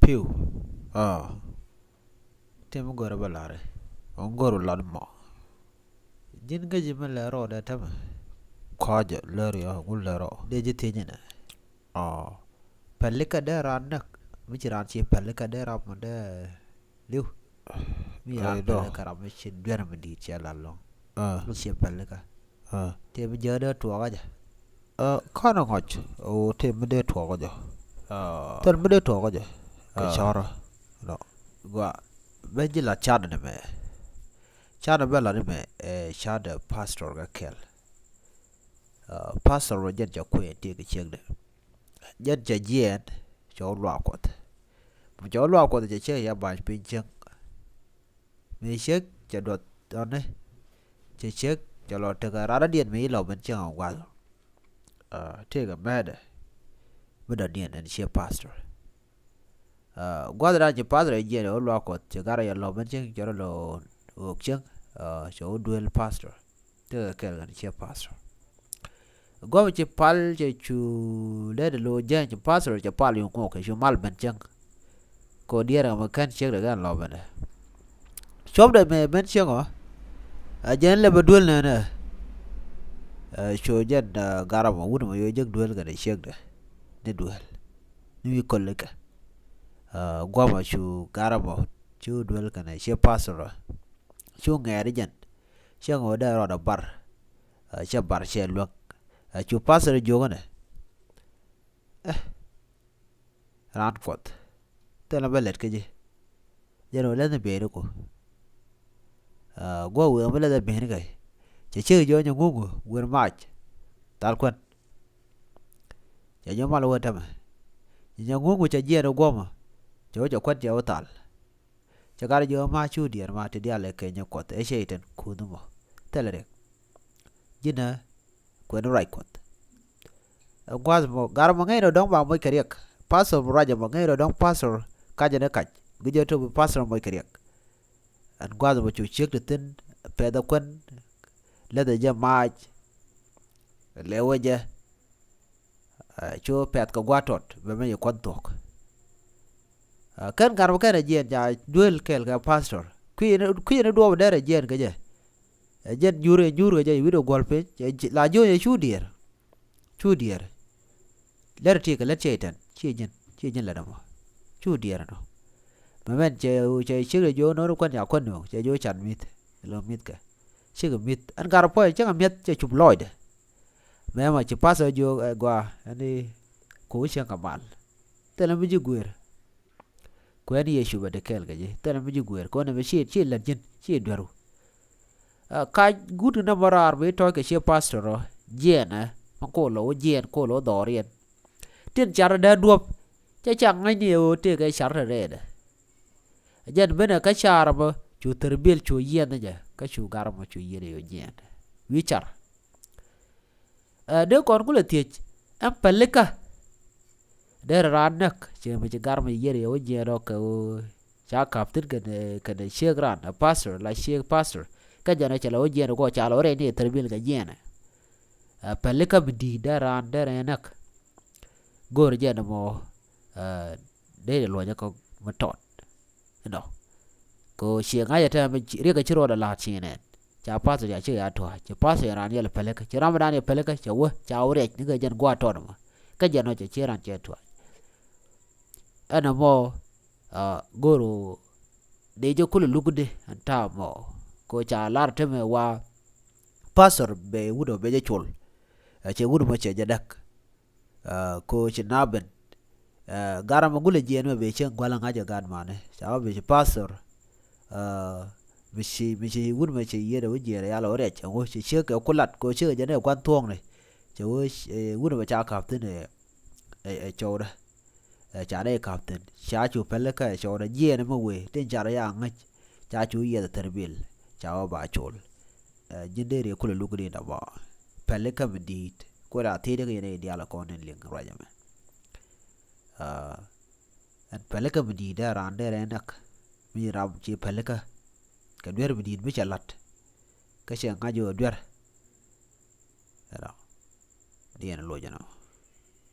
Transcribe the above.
Piu. Tem gora balare. On goro lad mo. Jin ga jima lero da tama. Kwaja lero ya gul lero. De jite nyina. Palika da ranak. Michi ran chi palika da rap mo da liu. Mi ran palika rap michi dwena mandi chi alalong. Michi palika. Tem jada tuwa gaja. Kana ngach. O tem de tuwa gaja. Tan mede tuwa gaja. Kachara. No. Gwa. Benji la chada ne me. Chada bella ne me. Chada pastor ga kel. Pastor ro jen ja kwe tege chegde. Jen ja jien. Cho lwa kot. Cho lwa kot ja che ya banj pincheng. Me chek ja dot ane. Che chek ja lo tega rada dien me ilo bencheng a wal. Tega mede. Beda dien en che pastor. Guadra je pastor jien o lwa kot. Che gara ya lo bencheng joro lo ukcheng. Cho duel pastor. Tega kel gan che pastor. Gwa che pal che chu lede lo jen che pastor che pal yung ngok che mal bencheng. Ko diera ma kan chek de gan lo bende. Chop de me bencheng o. Jen le beduel ne ne. Cho jen gara ma wud ma yo jek duel ga de chek de. Ne duel. Ni kolle ka. Gwa ma chu gara ma chu duel ka ne che pastor. Chu ngere jen. Che ngo da ro da bar. Che bar che luak. Chu pastor jogo ne. Ran kot. Tela belet ke je. Jeno le ne bere ko. Gwa we ma le da bere ga. Che jo ngungu wer mach. Tal kwen. Jo mal wata ma. Ngungu che jeno gwa ma. Jo kwat jo tal. Che gar jo ma chu dier ma te dia le ke nyakot. Sheiten kunu mo. Tela rek. Jina kwen right kot. Gwas mo gar mo ngai no dong ba mo keriek. Pastor raja mo ngai no dong pastor kaja ne kaj. Gije to pastor mo keriek. An gwas mo chu chek de tin peda kwen le de je mach le weje chu pet ko gwatot be me kon tok. Kan gar mo kan je ja duel kel ga pastor. Kuyi do dere jen ga je. Jen jure je wido golpe la jo ye chu dier. Chu dier. Let take a let chaitan. Chijin la damo. Chu dier no. Mamen che chire jo no kwan ya kwan no. Che jo chan mit. Lo mit ka. Chige mit. An gar po che mit che chup loid. Mema che pasa jo gwa ani ko chen kamal. Tela mi jiguer. Kwani ye shuba de kel gaje. Tela mi jiguer ko na be chi la jin chi dwaru. Ka gutu na marar be to ke che pastor jena. Ko lo jien ko lo dorien. Tin char da duop. Che chang ngai ni o te ke char re de. Jen bena ka char ba chu terbil chu yen ja. Ka chu gar ma chu yere yo jen. Wi char. De kon kula tiech. Am pelika. De ranak. Che me gar ma yere yo jen ro ka o. Cha kaptir ke de shegran. A pastor la sheg pastor. Ka jana chala o jen ko chala ore ni terbil ka jen. Pelika bidi da ran de renak. Gor jen mo. De lo ja ko matot. No. Ko shienga ya ta riga chiro da la chinen. Cha pastor ya che ya to. Cha pastor ran ya pelika. Cha ram ran ya pelika cha wo cha ore ni ga jen gwa to no. Ka jen no che ran che to. Ana mo goro de jo kulu lugude anta mo. Ko cha lar teme wa pastor be wudo be je chul. Che wudo mo che jadak. Ko chinaben. Gara magule jien me be chen gwala ngaja gan mane. Cha be pastor. Michi wudo me che yere wo jere ya lo re che wo che che ko kulat ko che je ne kwan tuong ne. Che wo wudo me cha kapten e chora. Cha de kapten. Cha chu pele ka chora jien me we tin cha ya ngach. Cha chu ye terbil. Cha ba chol. Jindere kule lugri da ba. Pele ka bidit. Ko ra te de ne dia la kon ling raja me. An pelika bidi da ran de renak mi ram chi pelika ka dwer bidi mi chalat ka she ngajo dwer era dien lo jano.